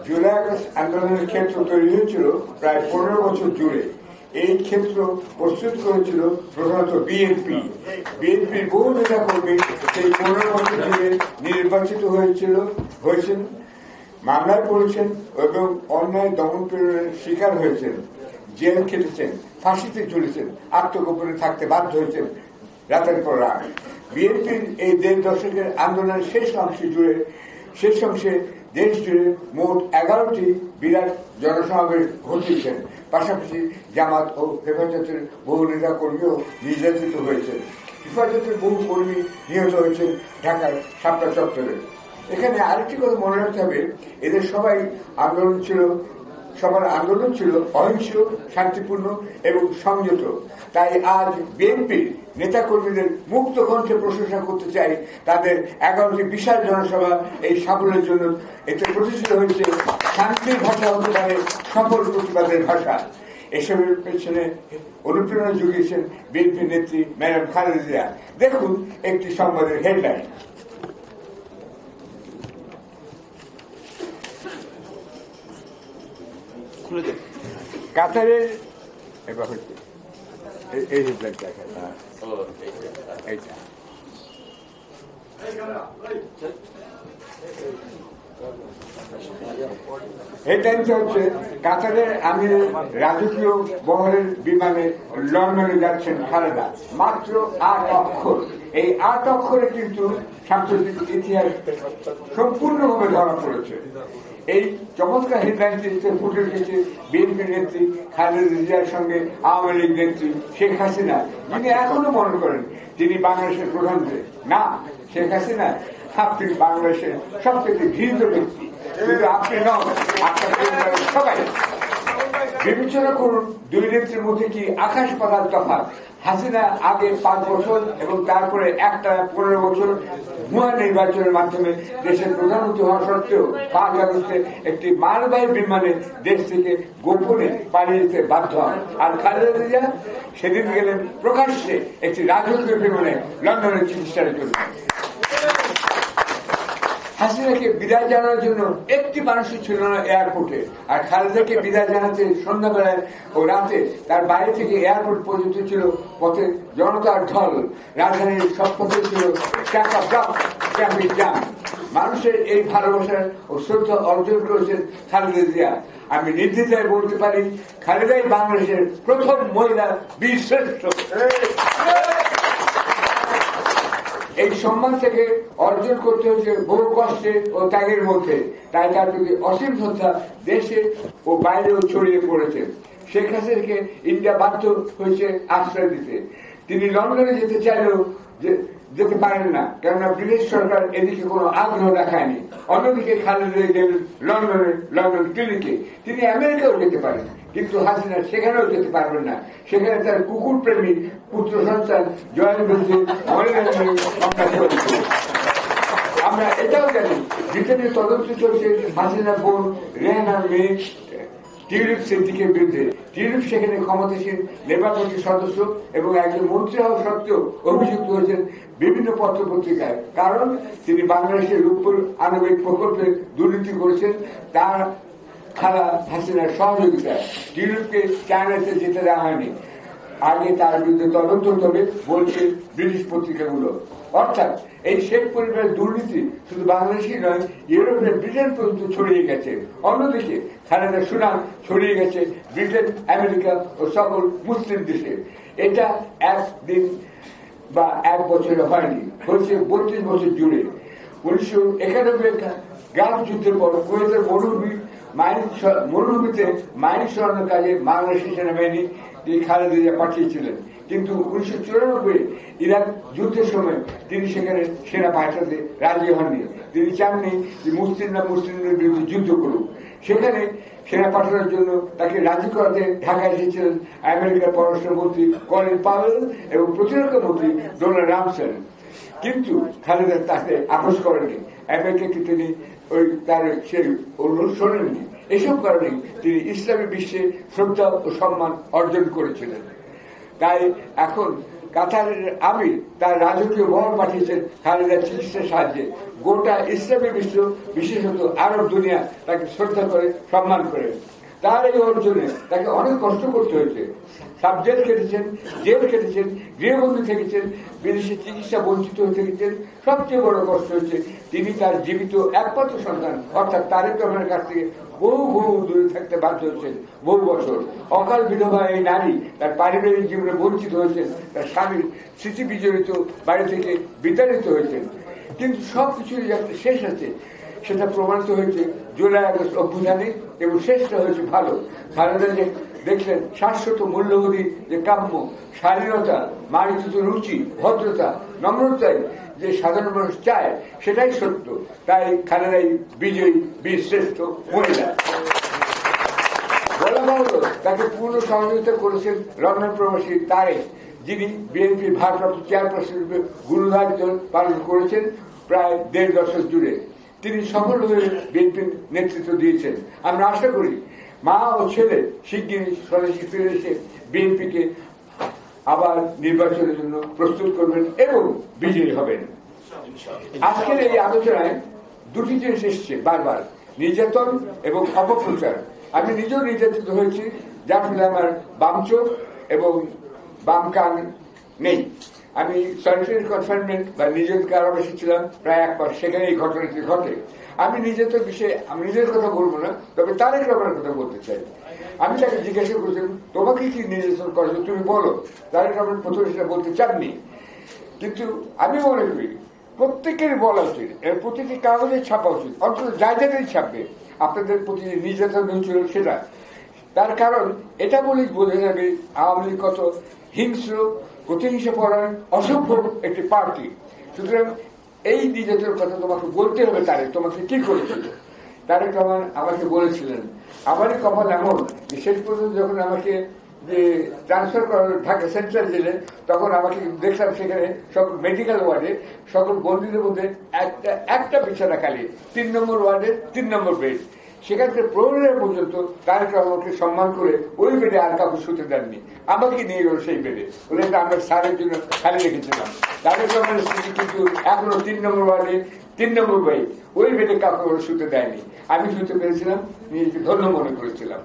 July August আন্দোলনের ক্ষেত্র তৈরি হয়েছিল প্রায় 15 বছর জুড়ে। এই ক্ষেত্র প্রস্তুত করেছিল প্রধানত বিএনপির বহু নেতা কর্মী সেই 15 বছর জুড়ে নির্বাচিত হয়েছেন, মামলায় পড়েছেন এবং অন্যায় দমন পীড়নের শিকার হয়েছেন, জেল খেটেছেন, ফাঁসিতে ঝুলেছেন, আত্মগোপনে থাকতে বাধ্য হয়েছেন রাতের পর রাত। বিএনপির এই 1.5 দশকের আন্দোলনের শেষ অংশে দেশ জুড়ে মোট 11টি বিরাট জনসমাবেশ ঘটিয়েছেন। পাশাপাশি জামাত ও হেফাজতের বহু নেতা কর্মীও নির্যাতিত হয়েছেন। হেফাজতের বহু কর্মী নিহত হয়েছেন ঢাকার শাপলা চত্বরে। এখানে আরেকটি কথা মনে রাখতে হবে, এদের সবার আন্দোলন ছিল অহিংস, শান্তিপূর্ণ এবং সংযত। তাই আজ বিএনপির নেতা কর্মীদের মুক্ত কণ্ঠে প্রশংসা করতে চাই তাদের 11টি বিশাল জনসভা এই সাফল্যের জন্য। এতে প্রতিষ্ঠিত হয়েছে শান্তির ভাষা হতে পারে সফল প্রতিবাদের ভাষা। এসবের পেছনে অনুপ্রেরণা জুগিয়েছেন বিএনপি নেত্রী ম্যাডাম খালেদা জিয়া। দেখুন একটি সংবাদের হেডলাইন। কাতারের এবার হচ্ছে এই হেডলাইনটা এইটা হেডলাইনটা হচ্ছে কাতারের আমির রাজকীয় বহরের বিমানে লন্ডনে যাচ্ছেন খালেদা। মাত্র 8 অক্ষর। এই 8 অক্ষরে কিন্তু সাম্প্রতিক ইতিহাস সম্পূর্ণভাবে ধরা পড়েছে। এই চমৎকার হেডলাইনটিতে ফুটে উঠেছে বিএনপি নেত্রী খালেদা জিয়ার সঙ্গে আওয়ামী লীগ নেত্রী শেখ হাসিনা, যিনি এখনো মনে করেন তিনি বাংলাদেশের প্রধানমন্ত্রী। না, শেখ হাসিনা আপনি বাংলাদেশের সবচেয়ে ঘৃণিত ব্যক্তি, কিন্তু আপনি নন, আপনার পরিবারের সবাই। বিবেচনা করুন দুই নেত্রীর মধ্যে কি আকাশ পাতাল তফাৎ। হাসিনা আগে 5 বছর এবং তারপরে একটা 15 বছর ভুয়া নির্বাচনের মাধ্যমে দেশের প্রধানমন্ত্রী হওয়া সত্ত্বেও 5 আগস্টে একটি মালবাহী বিমানে দেশ থেকে গোপনে পালিয়ে যেতে বাধ্য হন। আর খালেদা জিয়া সেদিন গেলেন প্রকাশ্যে একটি রাজকীয় বিমানে লন্ডনের চিকিৎসার জন্য। হাসিনাকে বিদায় জানানোর জন্য একটি মানুষই ছিল না এয়ারপোর্টে, আর খালেদাকে বিদায় জানাতে সন্ধ্যাবেলায় ও রাতে তার বাইরে থেকে এয়ারপোর্ট পর্যন্ত ছিল পথে জনতার ঢল। রাজধানীর সব পথে ছিল ট্রাফিক জ্যাম। মানুষের এই ভালোবাসার ও শ্রদ্ধা অর্জন করেছেন খালেদা জিয়া। আমি নির্দ্বিধায় বলতে পারি, খালেদাই বাংলাদেশের প্রথম মহিলা বীরশ্রেষ্ঠ। এই সম্মান থেকে অর্জন করতে হচ্ছে বহু কষ্টে ও ত্যাগের মধ্যে। তাই তার প্রতি অসীম শ্রদ্ধা দেশে ও বাইরেও ছড়িয়ে পড়েছে। শেখ হাসিনাকে ইন্ডিয়া বাধ্য হয়েছে আশ্রয় দিতে। তিনি লন্ডনে যেতে চাইলেও যেতে পারেন না, কেননা ব্রিটিশ সরকার এদিকে কোনো আগ্রহ দেখায়নি। অন্যদিকে খালেদা গেলেন লন্ডন ক্লিনিকে। তিনি আমেরিকাও যেতে পারেন, কিন্তু হাসিনা সেখানেও যেতে পারবেন না। সেখানে তার কুকুর প্রেমী পুত্র সন্তান জয়ের বিরুদ্ধে আমরা এটাও জানি, ব্রিটেনে তদন্ত চলছে হাসিনা বোন রেহানার মেয়ে টিউলিপ সিদ্দিকের বিরুদ্ধে। টিউলিপ সেখানে ক্ষমতাসীন লেবার পার্টির সদস্য এবং একজন মন্ত্রী হওয়া সত্ত্বেও অভিযুক্ত হয়েছেন বিভিন্ন পত্র পত্রিকায়, কারণ তিনি বাংলাদেশের রূপপুর আণবিক প্রকল্পে দুর্নীতি করেছেন তার খালা হাসিনার সহযোগিতায়। টিউলিপকে চায়নাতে যেতে দেওয়া হয়নি। আগে তার বিরুদ্ধে তদন্ত হবে বলছে ব্রিটিশ পত্রিকাগুলো। অর্থাৎ এই শেখ পরিবারের দুর্নীতি শুধু বাংলাদেশই নয়, ইউরোপের ব্রিটেন পর্যন্ত ছড়িয়ে গেছে। অন্যদিকে খালেদার সুনাম ছড়িয়ে গেছে ব্রিটেন, আমেরিকা ও সকল মুসলিম দেশে। এটা একদিন বা 1 বছরে হয়নি, হয়েছে 32 বছর জুড়ে। 1991 গালফ যুদ্ধের পর কুয়েতের মরুভূমিতে মাইন সরানোর কাজে বাংলাদেশি সেনাবাহিনী খালেদা জিয়া পাঠিয়েছিলেন, কিন্তু 1994 ইরাক যুদ্ধের সময় তিনি সেখানে সেনা পাঠাতে রাজি হননি। তিনি চাননি যে মুসলিমদের বিরুদ্ধে যুদ্ধ করুক। সেখানে সেনা পাঠানোর জন্য তাকে রাজি করাতে ঢাকায় এসেছিলেন আমেরিকার পররাষ্ট্রমন্ত্রী কলিন পাওয়েল এবং প্রতিরক্ষা মন্ত্রী ডোনাল্ড রামসেল, কিন্তু খালেদা তাকে আপোষ করেননি। আমেরিকাকে তিনি তার সেই অনুরোধ শোনেননি। এসব কারণে তিনি ইসলামী বিশ্বে শ্রদ্ধা ও সম্মান অর্জন করেছিলেন। তাই এখন কাতারের আমির তার রাজকীয় বহর পাঠিয়েছেন খালেদার চিকিৎসার সাহায্যে। গোটা ইসলামী বিশ্ব, বিশেষত আরব দুনিয়া তাকে শ্রদ্ধা করে, সম্মান করে। তার এই অর্জনে তাকে অনেক কষ্ট করতে হয়েছে। সাবজেক্ট কেটেছেন, জেল কেটেছেন, গৃহবন্দী থেকেছেন, বিদেশে চিকিৎসা বঞ্চিত হয়ে থেকেছেন। সবচেয়ে বড় কষ্ট হচ্ছে তিনি তার জীবিত একমাত্র সন্তান অর্থাৎ তারেক রহমানের কাছ থেকে বহু বহু দূরে থাকতে বাধ্য হচ্ছেন বহু বছর। অকাল বিধবা এই নারী তার পারিবারিক জীবনে বঞ্চিত হয়েছেন, তার স্বামীর স্মৃতি বিজড়িত বাড়ি থেকে বিতাড়িত হয়েছেন। কিন্তু সবকিছুর যাতে শেষ আছে সেটা প্রমাণিত হয়েছে জুলাই আগস্ট অভ্যুত্থানে, এবং শেষটা হয়েছে ভালো। খালেদা যে দেখলেন শাশ্বত মূল্যবোধী যে কাম্য, শালীনতা, মারিত রুচি, ভদ্রতা, নম্রতায় যে সাধারণ মানুষ চায় সেটাই সত্য। তাই খালেদাই বিজয়ী, বীর শ্রেষ্ঠ মহিলা। বলা বাহুল্য তাকে পূর্ণ সহযোগিতা করেছেন লন্ডন প্রবাসী তারেক, যিনি বিএনপির ভারপ্রাপ্ত চেয়ারপারসন রূপে গুরুদায়িত্ব পালন করেছেন প্রায় 1.5 দশক জুড়ে। তিনি সফলভাবে বিএনপির নেতৃত্ব দিয়েছেন। আমরা আশা করি মা ও ছেলে শিগগিরই স্বদেশে ফিরে এসে বিএনপিকে আবার নির্বাচনের জন্য প্রস্তুত করবেন এবং বিজয়ী হবেন। আজকের এই আলোচনায় দুটি জিনিস এসছে বারবার, নির্যাতন এবং অপপ্রচার। আমি নিজেও নির্যাতিত হয়েছি, যার ফলে আমার বাম চোখ এবং বাম কান নেই। আমি সলিটারি কনফাইনমেন্ট বা নিজের কারাবাসে ছিলাম প্রায় 1 মাস, সেখানে এই ঘটনাটি ঘটে। আমি নিজের বিষয়ে আমি নিজের কথা বলবো না, তবে তারেক রহমানের কথা বলতে চাই। আমি তাকে জিজ্ঞাসা করেছিলাম, তোমাকে কি নির্যাতন করেছে তুমি বলো। তারেক রহমান প্রথমে সেটা বলতে চাননি। কিন্তু আমি মনে করি প্রত্যেকের বলা উচিত, এর প্রতিটি কাগজে ছাপা উচিত, অন্তত জায়গাতেই ছাপবে আপনাদের প্রতি নির্যাতন হয়েছিল সেটা। তার কারণ এটা বলেই বোঝা যাবে আওয়ামী লীগ কত হিংস্র, প্রতিহিংসা পরায়ণ, অসভ্য একটি পার্টি। সুতরাং এই নির্যাতনের কথা তোমাকে বলতে হবে। তোমাকে কি করেছিল? তারেক রহমান আমাকে বলেছিলেন, আমারই কপাল এমন যে শেষ পর্যন্ত যখন আমাকে যে ট্রান্সফার করা ঢাকা সেন্ট্রাল জেলে, তখন আমাকে দেখলাম সেখানে সকল মেডিকেল ওয়ার্ডে সকল বন্দীদের মধ্যে একটা বিছানা খালি, 3 নম্বর ওয়ার্ডে 3 নম্বর বেড। সেখানকার প্রহরীরা পর্যন্ত তারেক রহমানকে সম্মান করে ওই বেডে আর কাউকে শুতে দেননি, আমাকে নিয়ে গেল সেই বেডে। বলে এটা আমরা সারের জন্য খালি রেখেছিলাম। তারেক রহমানের স্মৃতি কিন্তু এখনো 3 নম্বর ওয়ার্ডে 3 নম্বর বেড, ওই বেডে কাউকে শুতে দেয়নি। আমি শুতে পেরেছিলাম, নিজেকে ধন্য মনে করেছিলাম।